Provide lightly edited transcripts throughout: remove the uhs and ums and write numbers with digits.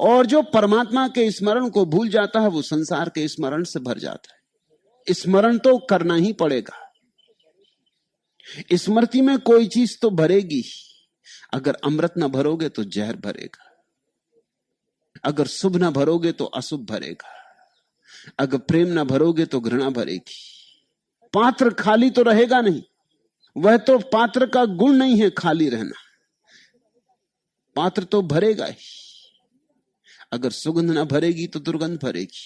और जो परमात्मा के स्मरण को भूल जाता है वो संसार के स्मरण से भर जाता है। स्मरण तो करना ही पड़ेगा। स्मृति में कोई चीज तो भरेगी। अगर अमृत ना भरोगे तो जहर भरेगा, अगर शुभ ना भरोगे तो अशुभ भरेगा, अगर प्रेम ना भरोगे तो घृणा भरेगी। पात्र खाली तो रहेगा नहीं, वह तो पात्र का गुण नहीं है खाली रहना, पात्र तो भरेगा ही। अगर सुगंध ना भरेगी तो दुर्गंध भरेगी।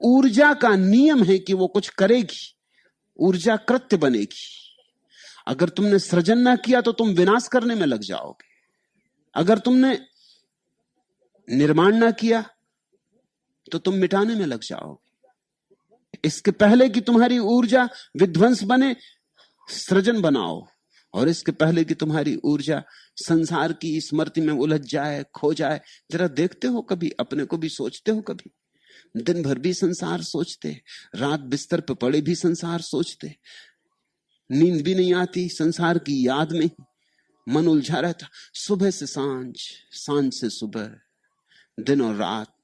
ऊर्जा का नियम है कि वो कुछ करेगी, ऊर्जा कृत्य बनेगी। अगर तुमने सृजन ना किया तो तुम विनाश करने में लग जाओगे, अगर तुमने निर्माण ना किया तो तुम मिटाने में लग जाओगे। इसके पहले कि तुम्हारी ऊर्जा विध्वंस बने, सृजन बनाओ, और इसके पहले कि तुम्हारी ऊर्जा संसार की स्मृति में उलझ जाए, खो जाए। जरा देखते हो कभी, अपने को भी सोचते हो कभी? दिन भर भी संसार सोचते, रात बिस्तर पे पड़े भी संसार सोचते, नींद भी नहीं आती, संसार की याद में मन उलझा रहता। सुबह से सांझ, सांझ से सुबह, दिन और रात,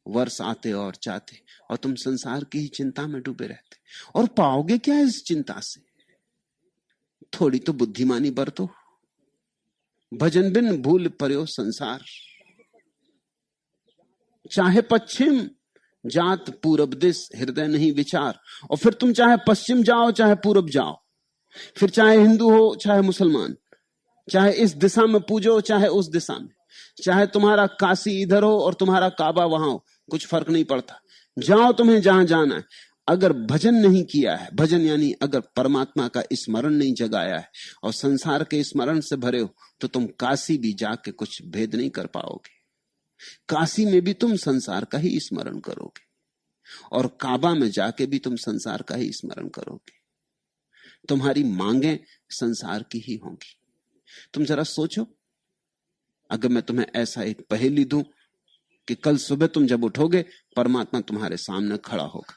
वर्ष आते और जाते, और तुम संसार की ही चिंता में डूबे रहते। और पाओगे क्या इस चिंता से? थोड़ी तो बुद्धिमानी बरतो। भजन बिन भूल पर्यो संसार, चाहे पश्चिम जात पूरब दिस हृदय नहीं विचार। और फिर तुम चाहे पश्चिम जाओ चाहे पूरब जाओ, फिर चाहे हिंदू हो चाहे मुसलमान, चाहे इस दिशा में पूजो चाहे उस दिशा में, चाहे तुम्हारा काशी इधर हो और तुम्हारा काबा वहां हो, कुछ फर्क नहीं पड़ता। जाओ तुम्हें जहां जाना है। अगर भजन नहीं किया है, भजन यानी अगर परमात्मा का स्मरण नहीं जगाया है और संसार के स्मरण से भरे हो, तो तुम काशी भी जाके कुछ भेद नहीं कर पाओगे। काशी में भी तुम संसार का ही स्मरण करोगे, और काबा में जाके भी तुम संसार का ही स्मरण करोगे। तुम्हारी मांगें संसार की ही होंगी। तुम जरा सोचो, अगर मैं तुम्हें ऐसा एक पहेली दूं कि कल सुबह तुम जब उठोगे परमात्मा तुम्हारे सामने खड़ा होगा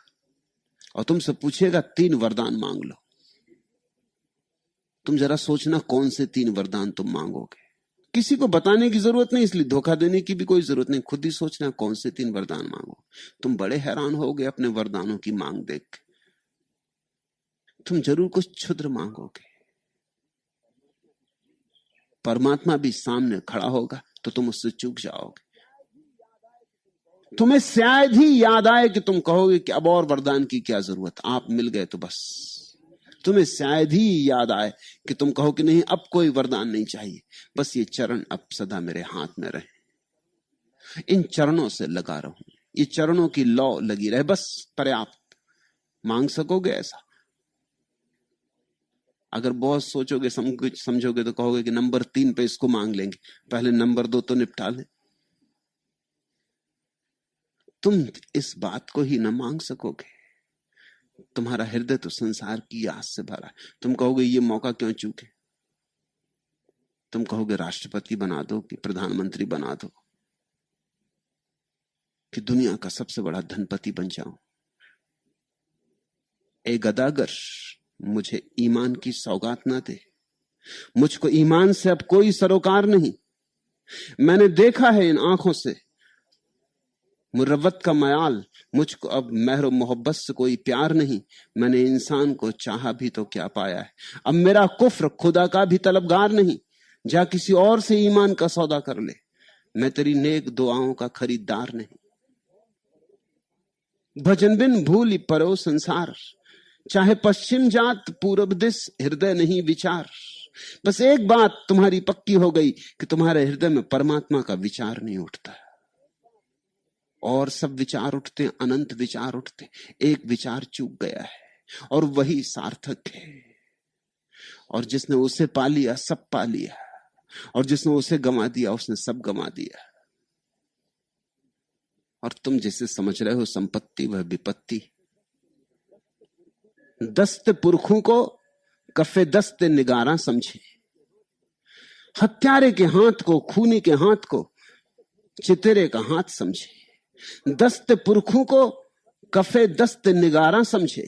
और तुमसे पूछेगा 3 वरदान मांग लो, तुम जरा सोचना कौन से 3 वरदान तुम मांगोगे। किसी को बताने की जरूरत नहीं, इसलिए धोखा देने की भी कोई जरूरत नहीं, खुद ही सोचना कौन से 3 वरदान मांगो। तुम बड़े हैरान होगे अपने वरदानों की मांग देख। तुम जरूर कुछ क्षुद्र मांगोगे, परमात्मा भी सामने खड़ा होगा तो तुम उससे चूक जाओगे। तुम्हें शायद ही याद आए कि तुम कहोगे कि अब और वरदान की क्या जरूरत, आप मिल गए तो बस। तुम्हें शायद ही याद आए कि तुम कहो कि नहीं अब कोई वरदान नहीं चाहिए, बस ये चरण अब सदा मेरे हाथ में रहे, इन चरणों से लगा रहूं, ये चरणों की लौ लगी रहे, बस पर्याप्त। मांग सकोगे ऐसा? अगर बहुत सोचोगे समझोगे तो कहोगे कि नंबर 3 पे इसको मांग लेंगे, पहले नंबर 2 तो निपटा लें। तुम इस बात को ही न मांग सकोगे। तुम्हारा हृदय तो संसार की आस से भरा है। तुम कहोगे ये मौका क्यों चूके, तुम कहोगे राष्ट्रपति बना दो कि प्रधानमंत्री बना दो, कि दुनिया का सबसे बड़ा धनपति बन जाऊं। ए गदागर, मुझे ईमान की सौगात ना दे, मुझको ईमान से अब कोई सरोकार नहीं। मैंने देखा है इन आंखों से मुरव्वत का मयाल, मुझको अब महर मोहब्बत से कोई प्यार नहीं। मैंने इंसान को चाहा भी तो क्या पाया है, अब मेरा कुफ्र खुदा का भी तलबगार नहीं। जा किसी और से ईमान का सौदा कर ले, मैं तेरी नेक दुआओं का खरीदार नहीं। भजन बिन भूल परो संसार, चाहे पश्चिम जात पूरब दिस हृदय नहीं विचार। बस एक बात तुम्हारी पक्की हो गई कि तुम्हारे हृदय में परमात्मा का विचार नहीं उठता, और सब विचार उठते, अनंत विचार उठते। एक विचार चूक गया है और वही सार्थक है, और जिसने उसे पा लिया सब पा लिया, और जिसने उसे गंवा दिया उसने सब गंवा दिया। और तुम जिसे समझ रहे हो संपत्ति वह विपत्ति। दस्त पुरखों को कफे दस्त निगारा समझे, हत्यारे के हाथ को, खूनी के हाथ को चितेरे का हाथ समझे। दस्त पुरखों को कफे दस्त निगारा समझे,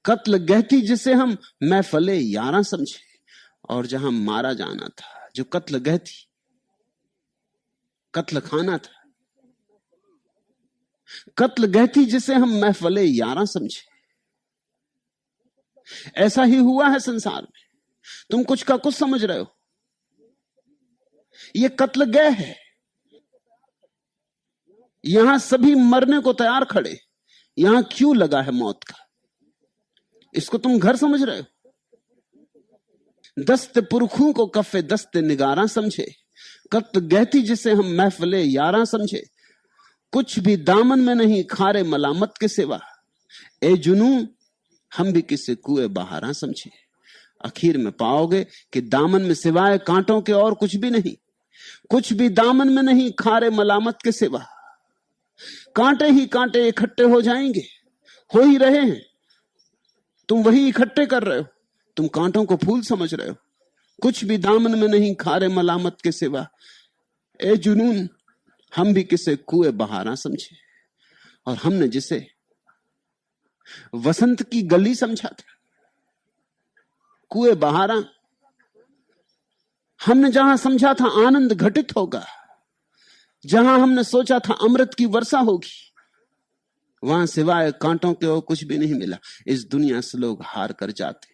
कत्ल गहती जिसे हम महफले यारा समझे। और जहां मारा जाना था, जो कत्ल गहती, कत्ल खाना था। कत्ल गहती जिसे हम महफले यारा समझे। ऐसा ही हुआ है संसार में। तुम कुछ का कुछ समझ रहे हो, ये कत्ल गह है। यहां सभी मरने को तैयार खड़े। यहां क्यों लगा है मौत का, इसको तुम घर समझ रहे हो। दस्त पुरखों को कफे दस्त निगारा समझे। कत्ल गहती जिसे हम महफले यारा समझे। कुछ भी दामन में नहीं खारे मलामत के सिवा। ए जुनू हम भी किसे कुएं बहारा समझे। आखिर में पाओगे कि दामन में सिवाय कांटों के और कुछ भी नहीं। कुछ भी दामन में नहीं खारे मलामत के सिवा। कांटे ही कांटे इकट्ठे हो जाएंगे, हो ही रहे हैं। तुम वही इकट्ठे कर रहे हो, तुम कांटों को फूल समझ रहे हो। कुछ भी दामन में नहीं खारे मलामत के सिवा। ए जुनून हम भी किसे कुएं बहारा समझे। और हमने जिसे वसंत की गली समझा था, कुएं बहारा। हमने जहां समझा था आनंद घटित होगा, जहां हमने सोचा था अमृत की वर्षा होगी, वहां सिवाय कांटों के और कुछ भी नहीं मिला। इस दुनिया से लोग हार कर जाते,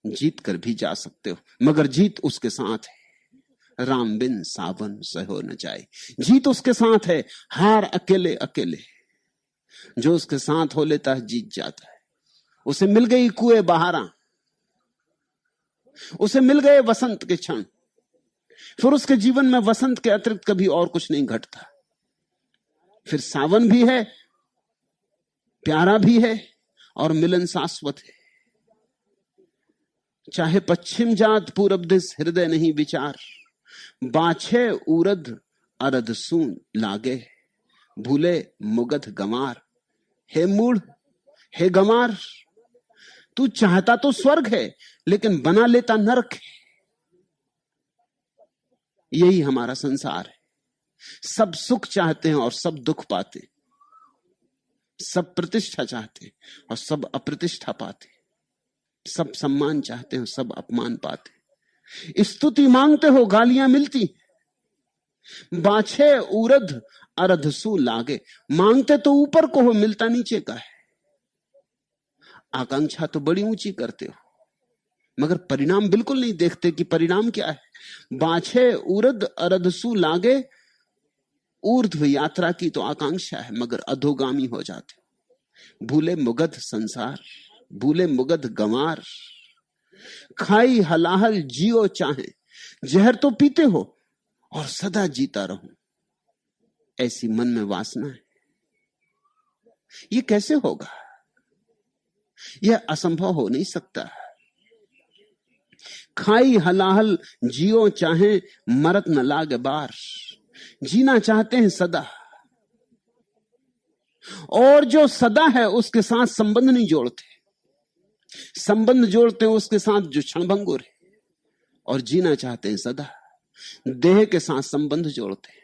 जीत कर भी जा सकते हो, मगर जीत उसके साथ है। राम बिन सावन सहो न जाए। जीत उसके साथ है, हार अकेले अकेले। जो उसके साथ हो लेता है जीत जाता है। उसे मिल गई कुएं बहारा, उसे मिल गए वसंत के क्षण। फिर उसके जीवन में वसंत के अतिरिक्त कभी और कुछ नहीं घटता। फिर सावन भी है, प्यारा भी है, और मिलन शाश्वत है। चाहे पश्चिम जात पूरब दिस हृदय नहीं विचार। बाछे उरद अरद सून लागे, भूले मुगध गमार। हे मूढ़, हे गमार, तू चाहता तो स्वर्ग है लेकिन बना लेता नरक है। यही हमारा संसार है। सब सुख चाहते हैं और सब दुख पाते, सब प्रतिष्ठा चाहते हैं और सब अप्रतिष्ठा पाते, सब सम्मान चाहते हैं, सब अपमान पाते। स्तुति मांगते हो, गालियां मिलती। बाछे उरद अरधसु लागे, मांगते तो ऊपर को हो, मिलता नीचे का है। आकांक्षा तो बड़ी ऊंची करते हो, मगर परिणाम बिल्कुल नहीं देखते कि परिणाम क्या है। बाछे उरद अरधसु लागे, ऊर्ध्व यात्रा की तो आकांक्षा है मगर अधोगामी हो जाते। भूले मुगध संसार, भूले मुगध गंवार। खाई हलाहल जियो चाहे, जहर तो पीते हो और सदा जीता रहूं, ऐसी मन में वासना है। ये कैसे होगा? यह असंभव हो नहीं सकता। खाई हलाहल जियो चाहे, मरत न लागे बार। जीना चाहते हैं सदा, और जो सदा है उसके साथ संबंध नहीं जोड़ते। संबंध जोड़ते हैं उसके साथ जो क्षणभंगुर है, और जीना चाहते हैं सदा। देह के साथ संबंध जोड़ते हैं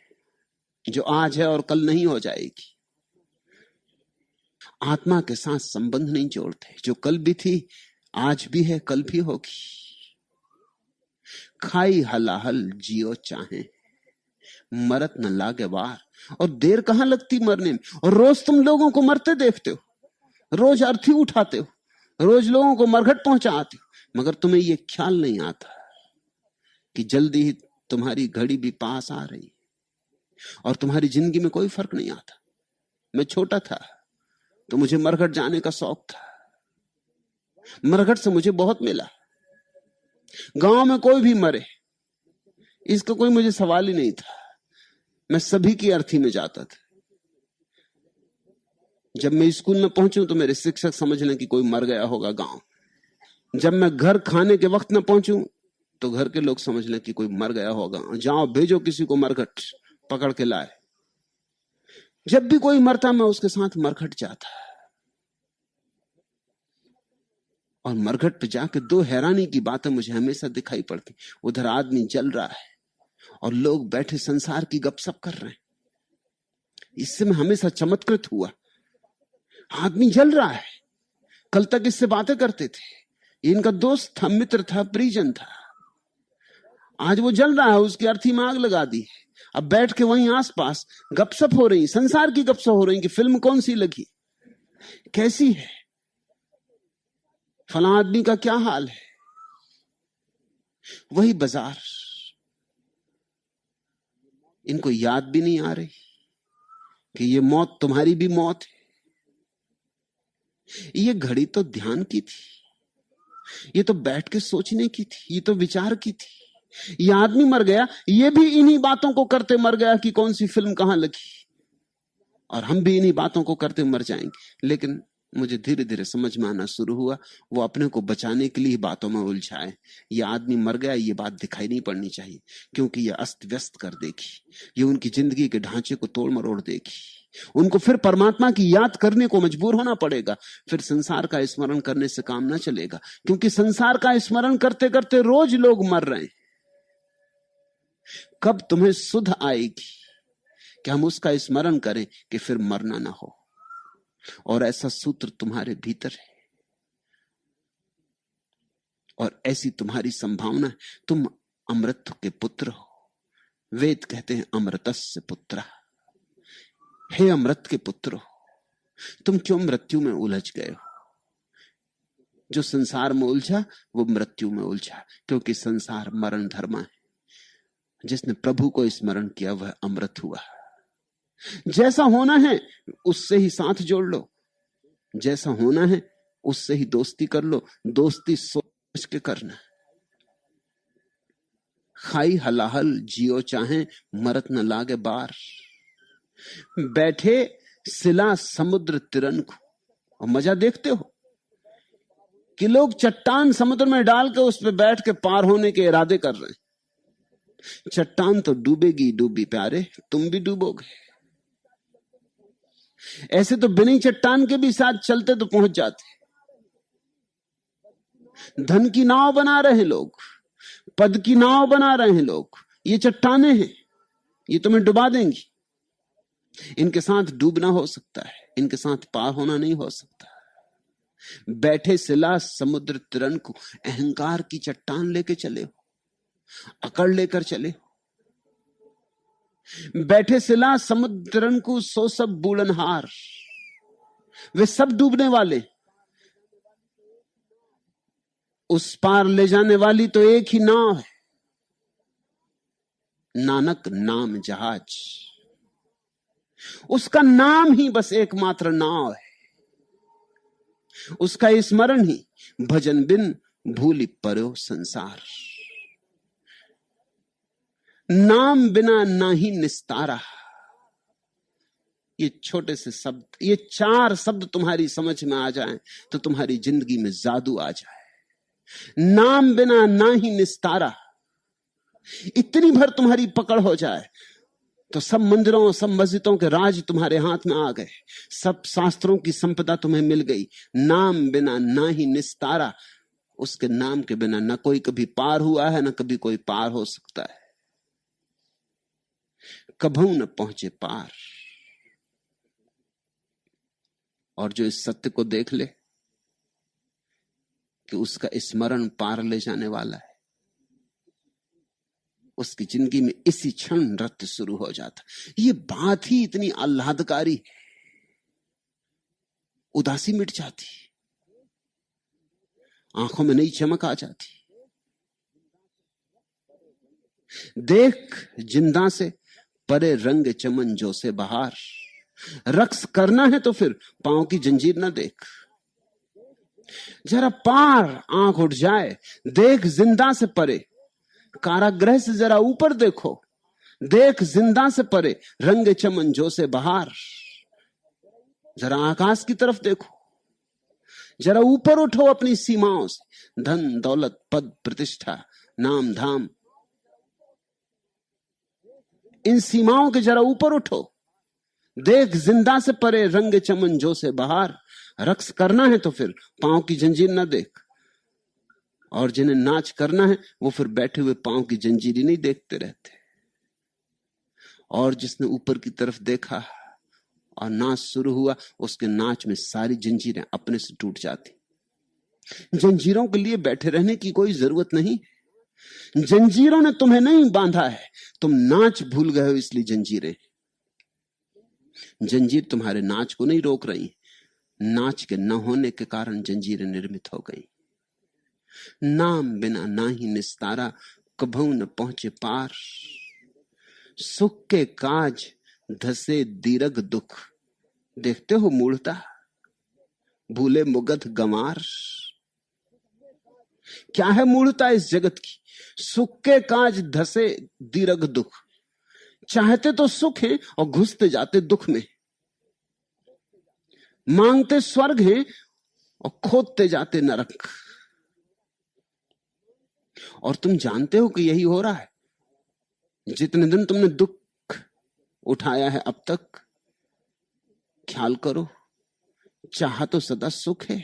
जो आज है और कल नहीं हो जाएगी। आत्मा के साथ संबंध नहीं जोड़ते, जो कल भी थी, आज भी है, कल भी होगी। खाई हलाहल जियो चाहे, मरत न लागे वार। और देर कहां लगती मरने में। और रोज तुम लोगों को मरते देखते हो, रोज अर्थी उठाते हो, रोज लोगों को मरघट पहुंचाते हो, मगर तुम्हें यह ख्याल नहीं आता कि जल्दी ही तुम्हारी घड़ी भी पास आ रही और तुम्हारी जिंदगी में कोई फर्क नहीं आता। मैं छोटा था तो मुझे मरघट जाने का शौक था, मरघट से मुझे बहुत मिला। गांव में कोई भी मरे इसका कोई मुझे सवाल ही नहीं था, मैं सभी की अर्थी में जाता था। जब मैं स्कूल में पहुंचूं तो मेरे शिक्षक समझ लें कि कोई मर गया होगा गांव। जब मैं घर खाने के वक्त न पहुंचूं तो घर के लोग समझ लें कि कोई मर गया होगा, जाओ भेजो किसी को मरघट पकड़ के लाए। जब भी कोई मरता मैं उसके साथ मरघट जाता, और मरघट पे जाके दो हैरानी की बातें मुझे हमेशा दिखाई पड़ती। उधर आदमी जल रहा है और लोग बैठे संसार की गपशप कर रहे हैं। इससे मैं हमेशा चमत्कृत हुआ। आदमी जल रहा है, कल तक इससे बातें करते थे, इनका दोस्त था, मित्र था, परिजन था। आज वो जल रहा है, उसकी अर्थी में आग लगा दी। अब बैठ के वहीं आसपास गपशप हो रही, संसार की गपशप हो रही कि फिल्म कौन सी लगी, कैसी है, फला आदमी का क्या हाल है। वही बाजार, इनको याद भी नहीं आ रही कि ये मौत तुम्हारी भी मौत है। ये घड़ी तो ध्यान की थी, ये तो बैठ के सोचने की थी, ये तो विचार की थी। ये आदमी मर गया, ये भी इन्हीं बातों को करते मर गया कि कौन सी फिल्म कहां लगी, और हम भी इन्हीं बातों को करते मर जाएंगे। लेकिन मुझे धीरे धीरे समझ में आना शुरू हुआ, वो अपने को बचाने के लिए बातों में उलझा है। ये आदमी मर गया, ये बात दिखाई नहीं पड़नी चाहिए, क्योंकि ये अस्त व्यस्त कर देगी, ये उनकी जिंदगी के ढांचे को तोड़ मरोड़ देगी। उनको फिर परमात्मा की याद करने को मजबूर होना पड़ेगा, फिर संसार का स्मरण करने से काम ना चलेगा, क्योंकि संसार का स्मरण करते करते रोज लोग मर रहे हैं। कब तुम्हें सुध आएगी कि हम उसका स्मरण करें कि फिर मरना ना हो। और ऐसा सूत्र तुम्हारे भीतर है, और ऐसी तुम्हारी संभावना है। तुम अमृत के पुत्र हो। वेद कहते हैं अमृतस्य पुत्र। हे अमृत के पुत्र हो, तुम क्यों मृत्यु में उलझ गए हो? जो संसार में उलझा वो मृत्यु में उलझा, क्योंकि संसार मरण धर्मा है। जिसने प्रभु को स्मरण किया वह अमृत हुआ। जैसा होना है उससे ही साथ जोड़ लो, जैसा होना है उससे ही दोस्ती कर लो। दोस्ती सोच के करना। खाई हलाहल जियो चाहे, मरत न लागे बार। बैठे सिला समुद्र तिरन को। और मजा देखते हो कि लोग चट्टान समुद्र में डाल के उस पर बैठ के पार होने के इरादे कर रहे हैं। चट्टान तो डूबेगी डूबी प्यारे, तुम भी डूबोगे। ऐसे तो बिना चट्टान के भी साथ चलते तो पहुंच जाते। धन की नाव बना रहे हैं लोग, पद की नाव बना रहे हैं लोग। ये चट्टाने हैं, ये तुम्हें डुबा देंगी। इनके साथ डूबना हो सकता है, इनके साथ पार होना नहीं हो सकता। बैठे सिला समुद्र तिरन को। अहंकार की चट्टान लेके चले हो, अकड़ लेकर चले हो। बैठे सिला समुद्र तिरन को, सो सब बूढ़नहार। वे सब डूबने वाले, उस पार ले जाने वाली तो एक ही नाव है, नानक नाम जहाज। उसका नाम ही बस एकमात्र नाव है, उसका स्मरण ही। भजन बिन भूली पर्यो संसार। नाम बिना नाही निस्तारा। ये छोटे से शब्द, ये 4 शब्द तुम्हारी समझ में आ जाएं तो तुम्हारी जिंदगी में जादू आ जाए। नाम बिना नाही निस्तारा, इतनी भर तुम्हारी पकड़ हो जाए तो सब मंदिरों सब मस्जिदों के राज तुम्हारे हाथ में आ गए, सब शास्त्रों की संपदा तुम्हें मिल गई। नाम बिना नाही निस्तारा। उसके नाम के बिना न कोई कभी पार हुआ है, न कभी कोई पार हो सकता है। कभू न पहुंचे पार। और जो इस सत्य को देख ले कि उसका स्मरण पार ले जाने वाला है, उसकी जिंदगी में इसी क्षण नृत्य शुरू हो जाता। ये बात ही इतनी आह्लादकारी है, उदासी मिट जाती, आंखों में नई चमक आ जाती। देख जिंदा से परे रंग चमन जो से बहार। रक्स करना है तो फिर पांव की जंजीर ना देख, जरा पार आंख उठ जाए। देख जिंदा से परे, कारागृह से जरा ऊपर देखो। देख जिंदा से परे रंग चमन जो से बहार। जरा आकाश की तरफ देखो, जरा ऊपर उठो अपनी सीमाओं से। धन दौलत पद प्रतिष्ठा नाम धाम, इन सीमाओं के जरा ऊपर उठो। देख जिंदा से परे रंग चमन जो से बहार। रक्स करना है तो फिर पांव की जंजीर ना देख, और जिन्हें नाच करना है वो फिर बैठे हुए पांव की जंजीर ही नहीं देखते रहते। और जिसने ऊपर की तरफ देखा और नाच शुरू हुआ, उसके नाच में सारी जंजीरें अपने से टूट जाती। जंजीरों के लिए बैठे रहने की कोई जरूरत नहीं, जंजीरों ने तुम्हें नहीं बांधा है, तुम नाच भूल गए हो इसलिए जंजीरें। जंजीर तुम्हारे नाच को नहीं रोक रही, नाच के न होने के कारण जंजीरें निर्मित हो गई। नाम बिना ना ही निस्तारा, कभू न पहुंचे पार। सुख के काज धसे दीर्घ दुख, देखते हो मूढ़ता भूले मुगध गंवार। क्या है मूढ़ता इस जगत की? सुख के काज धसे दीर्घ दुख। चाहते तो सुख है और घुसते जाते दुख में, मांगते स्वर्ग है और खोदते जाते नरक। और तुम जानते हो कि यही हो रहा है। जितने दिन तुमने दुख उठाया है अब तक, ख्याल करो, चाहा तो सदा सुख है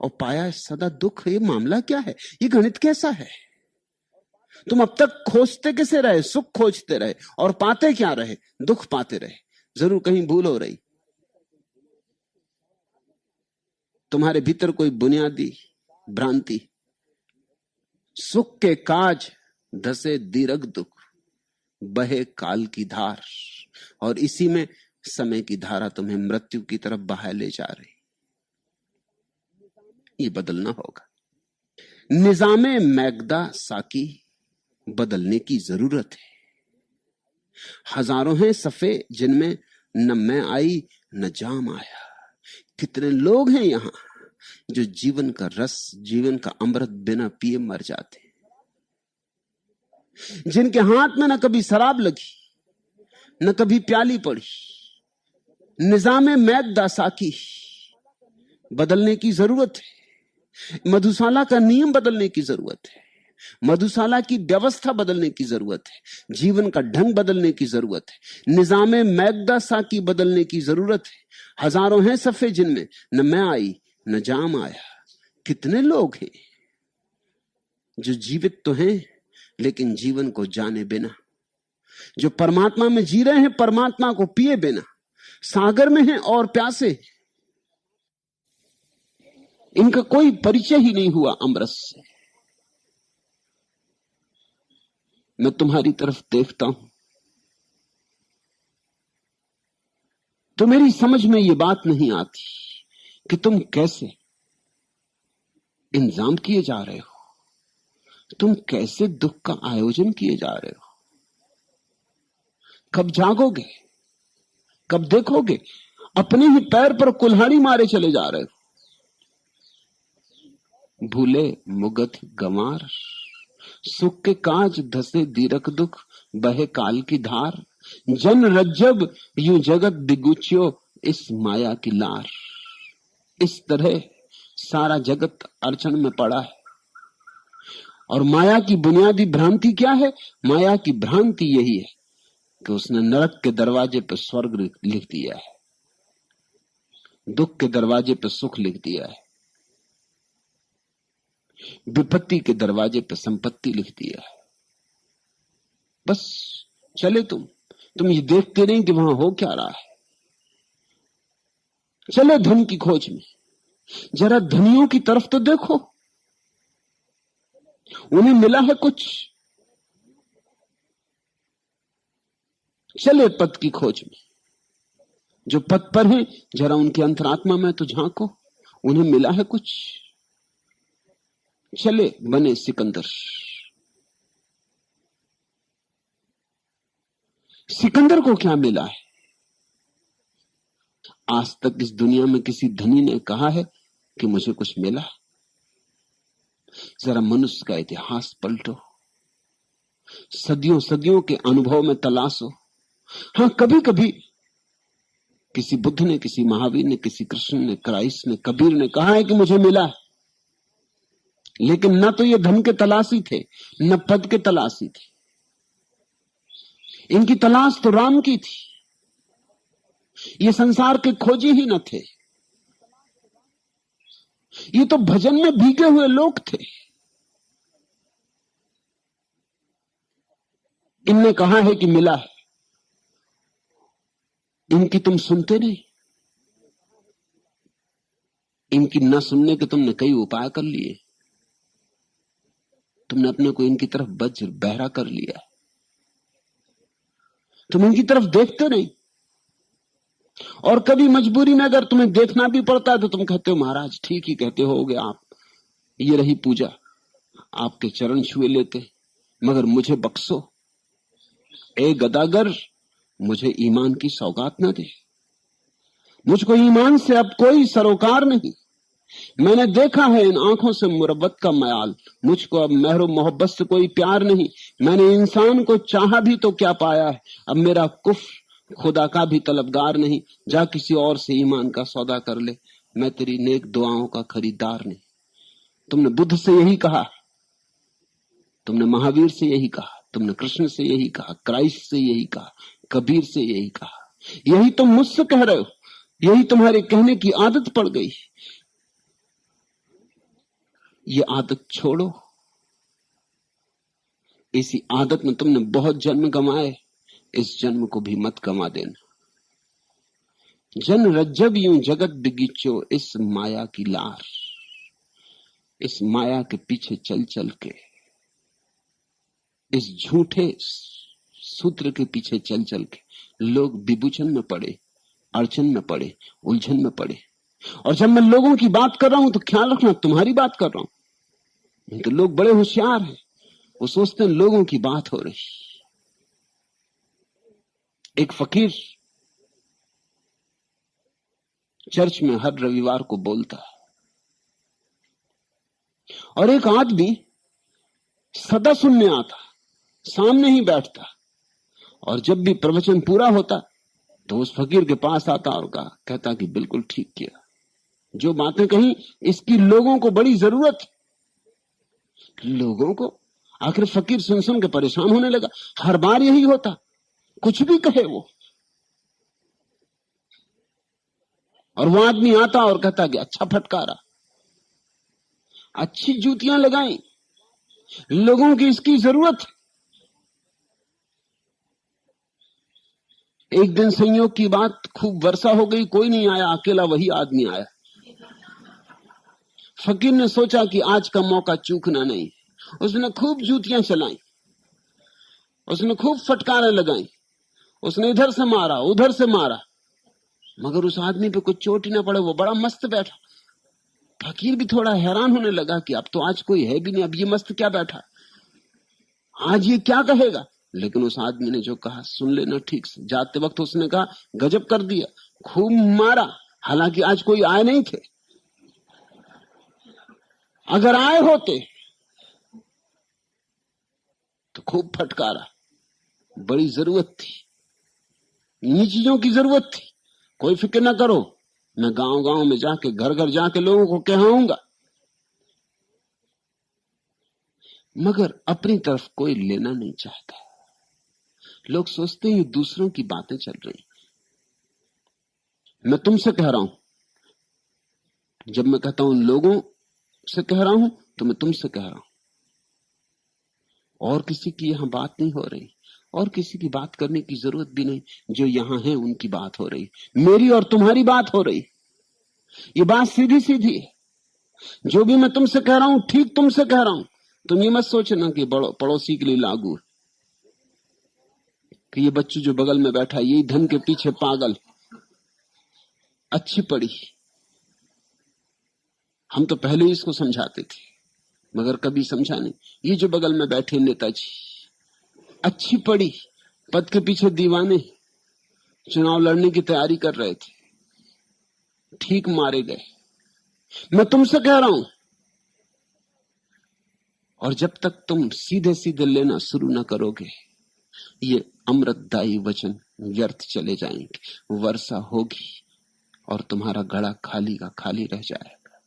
और पाया सदा दुख है। ये मामला क्या है? ये गणित कैसा है? तुम अब तक खोजते कैसे रहे? सुख खोजते रहे और पाते क्या रहे? दुख पाते रहे। जरूर कहीं भूल हो रही। तुम्हारे भीतर कोई बुनियादी भ्रांति। सुख के काज धसे दीर्घ दुख, बहे काल की धार। और इसी में समय की धारा तुम्हें मृत्यु की तरफ बहा ले जा रही। ये बदलना होगा। निजामे मैगदा साकी बदलने की जरूरत है। हजारों हैं सफे जिनमें न मैं आई न जाम आया। कितने लोग हैं यहां जो जीवन का रस, जीवन का अमृत बिना पिए मर जाते, जिनके हाथ में न कभी शराब लगी न कभी प्याली पड़ी। निजामे मैगदा साकी बदलने की जरूरत है। मधुशाला का नियम बदलने की जरूरत है। मधुशाला की व्यवस्था बदलने की जरूरत है। जीवन का ढंग बदलने की जरूरत है। निजामे मैगदा साकी बदलने की जरूरत है। हजारों हैं सफे जिनमें न मैं आई न जाम आया। कितने लोग हैं जो जीवित तो हैं लेकिन जीवन को जाने बिना, जो परमात्मा में जी रहे हैं परमात्मा को पिए बिना, सागर में हैं और प्यासे। इनका कोई परिचय ही नहीं हुआ अमृत से। मैं तुम्हारी तरफ देखता हूं तो मेरी समझ में यह बात नहीं आती कि तुम कैसे इंतजाम किए जा रहे हो, तुम कैसे दुख का आयोजन किए जा रहे हो। कब जागोगे? कब देखोगे? अपने ही पैर पर कुल्हाड़ी मारे चले जा रहे हो। भूले मुगध गंवार, सुख के काज धसे दीर्घ दुख, बहे काल की धार। जन रज्जब यूं जगत दिगुच्यो, इस माया की लार। इस तरह सारा जगत अड़चन में पड़ा है। और माया की बुनियादी भ्रांति क्या है? माया की भ्रांति यही है कि उसने नरक के दरवाजे पर स्वर्ग लिख दिया है, दुख के दरवाजे पर सुख लिख दिया है, विपत्ति के दरवाजे पर संपत्ति लिख दिया है। बस चले तुम ये देखते नहीं कि वहां हो क्या रहा है। चले धन की खोज में, जरा धनियों की तरफ तो देखो, उन्हें मिला है कुछ। चले पद की खोज में, जो पद पर हैं जरा उनकी अंतरात्मा में तो झांको, उन्हें मिला है कुछ। चले बने सिकंदर। सिकंदर को क्या मिला है? आज तक इस दुनिया में किसी धनी ने कहा है कि मुझे कुछ मिला? जरा मनुष्य का इतिहास पलटो, सदियों सदियों के अनुभव में तलाशो। हां, कभी कभी किसी बुद्ध ने, किसी महावीर ने, किसी कृष्ण ने, क्राइस्ट ने, कबीर ने कहा है कि मुझे मिला है। लेकिन न तो ये धन के तलाशी थे, न पद के तलाशी थे। इनकी तलाश तो राम की थी। ये संसार के खोजी ही न थे। ये तो भजन में भीगे हुए लोग थे। इनने कहा है कि मिला है, इनकी तुम सुनते नहीं। इनकी न सुनने के तुमने कई उपाय कर लिए। तुमने अपने को इनकी तरफ वज्र बहरा कर लिया है। तुम इनकी तरफ देखते नहीं, और कभी मजबूरी में अगर तुम्हें देखना भी पड़ता है तो तुम कहते हो महाराज ठीक ही कहते होगे आप, ये रही पूजा, आपके चरण छुए लेते, मगर मुझे बख्शो, ए गदागर, मुझे ईमान की सौगात न दे। मुझको ईमान से अब कोई सरोकार नहीं। मैंने देखा है इन आंखों से मुरब्बत का मयाल, मुझको अब मेहरो मोहब्बत से कोई प्यार नहीं। मैंने इंसान को चाहा भी तो क्या पाया है, अब मेरा कुफ्र खुदा का भी तलबगार नहीं। जा किसी और से ईमान का सौदा कर ले, मैं तेरी नेक दुआओं का खरीदार नहीं। तुमने बुद्ध से यही कहा, तुमने महावीर से यही कहा, तुमने कृष्ण से यही कहा, क्राइस्ट से यही कहा, कबीर से यही कहा। यही तुम मुझसे कह रहे हो, यही तुम्हारे कहने की आदत पड़ गई। ये आदत छोड़ो। इसी आदत में तुमने बहुत जन्म गंवाए, इस जन्म को भी मत गंवा देना। जन रज्जब यूं जगत बिगीचो इस माया की लार। इस माया के पीछे चल चल के, इस झूठे सूत्र के पीछे चल चल के लोग विभूषण में पड़े, अड़चन में पड़े, उलझन में पड़े। और जब मैं लोगों की बात कर रहा हूं तो ख्याल रखना तुम्हारी बात कर रहा हूं। तो लोग बड़े होशियार हैं, वो सोचते हैं लोगों की बात हो रही। एक फकीर चर्च में हर रविवार को बोलता है, और एक आदमी सदा सुनने आता, सामने ही बैठता, और जब भी प्रवचन पूरा होता तो उस फकीर के पास आता और कहता कि बिल्कुल ठीक किया, जो बातें कही इसकी लोगों को बड़ी जरूरत है। लोगों को आखिर फकीर सुन सुन के परेशान होने लगा। हर बार यही होता, कुछ भी कहे वो, और वो आदमी आता और कहता कि अच्छा फटकारा, अच्छी जूतियां लगाई, लोगों की इसकी जरूरत है। एक दिन संयोग की बात, खूब वर्षा हो गई, कोई नहीं आया, अकेला वही आदमी आया। फकीर ने सोचा कि आज का मौका चूकना नहीं। उसने खूब जूतियां चलाई, उसने खूब फटकारे लगाई, उसने इधर से मारा उधर से मारा, मगर उस आदमी पे कुछ चोट ही ना पड़े। वो बड़ा मस्त बैठा। फकीर भी थोड़ा हैरान होने लगा कि अब तो आज कोई है भी नहीं, अब ये मस्त क्या बैठा, आज ये क्या कहेगा। लेकिन उस आदमी ने जो कहा सुन लेना ठीक से। जाते वक्त उसने कहा गजब कर दिया, खूब मारा, हालांकि आज कोई आए नहीं थे। अगर आए होते तो खूब फटकारा, बड़ी जरूरत थी, इन्हीं चीजों की जरूरत थी। कोई फिक्र ना करो, मैं गांव गांव में जाके घर घर जाके लोगों को कहूंगा। मगर अपनी तरफ कोई लेना नहीं चाहता। लोग सोचते हैं ये दूसरों की बातें चल रही। मैं तुमसे कह रहा हूं, जब मैं कहता हूं लोगों से कह रहा हूं तो मैं तुमसे कह रहा हूं, और किसी की यहां बात नहीं हो रही, और किसी की बात करने की जरूरत भी नहीं। जो यहां है उनकी बात हो रही, मेरी और तुम्हारी बात हो रही। ये बात सीधी सीधी है। जो भी मैं तुमसे कह रहा हूं ठीक तुमसे कह रहा हूं। तुम ये मत सोचना कि पड़ोसी के लिए लागू है, कि ये बच्चू जो बगल में बैठा यही धन के पीछे पागल, अच्छी पड़ी। हम तो पहले ही इसको समझाते थे, मगर कभी समझा नहीं। ये जो बगल में बैठे नेताजी, अच्छी पड़ी, पद के पीछे दीवाने, चुनाव लड़ने की तैयारी कर रहे थे, ठीक मारे गए। मैं तुमसे कह रहा हूं, और जब तक तुम सीधे सीधे लेना शुरू ना करोगे, ये अमृतदायी वचन व्यर्थ चले जाएंगे। वर्षा होगी और तुम्हारा घड़ा खाली का खाली रह जाएगा।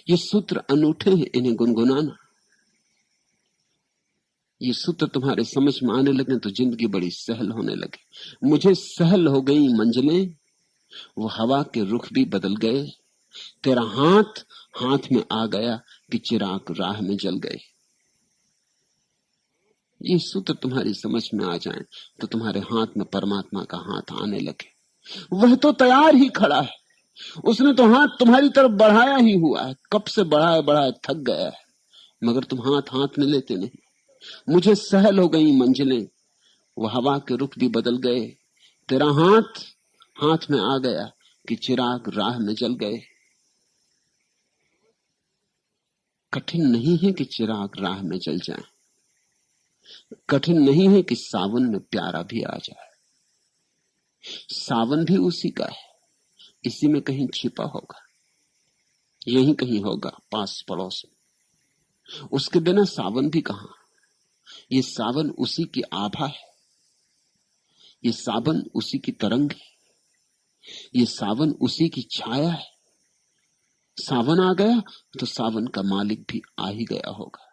ये सूत्र अनूठे हैं, इन्हें गुनगुनाना। ये सूत्र तुम्हारे समझ में आने लगे तो जिंदगी बड़ी सहल होने लगे। मुझे सहल हो गई मंजिलें, वो हवा के रुख भी बदल गए। तेरा हाथ हाथ में आ गया कि चिराग राह में जल गए। ये सूत्र तुम्हारी समझ में आ जाएं तो तुम्हारे हाथ में परमात्मा का हाथ आने लगे। वह तो तैयार ही खड़ा है, उसने तो हाथ तुम्हारी तरफ बढ़ाया ही हुआ है। कब से बढ़ाए बढ़ाए थक गया है, मगर तुम हाथ हाथ में लेते नहीं। मुझे सहल हो गई मंजिलें, वो हवा के रुख भी बदल गए। तेरा हाथ हाथ में आ गया कि चिराग राह में जल गए। कठिन नहीं है कि चिराग राह में जल जाए, कठिन नहीं है कि सावन में प्यारा भी आ जाए। सावन भी उसी का है, इसी में कहीं छिपा होगा, यहीं कहीं होगा, पास पड़ोस में। उसके बिना सावन भी कहां। ये सावन उसी की आभा है, ये सावन उसी की तरंग है, ये सावन उसी की छाया है। सावन आ गया तो सावन का मालिक भी आ ही गया होगा।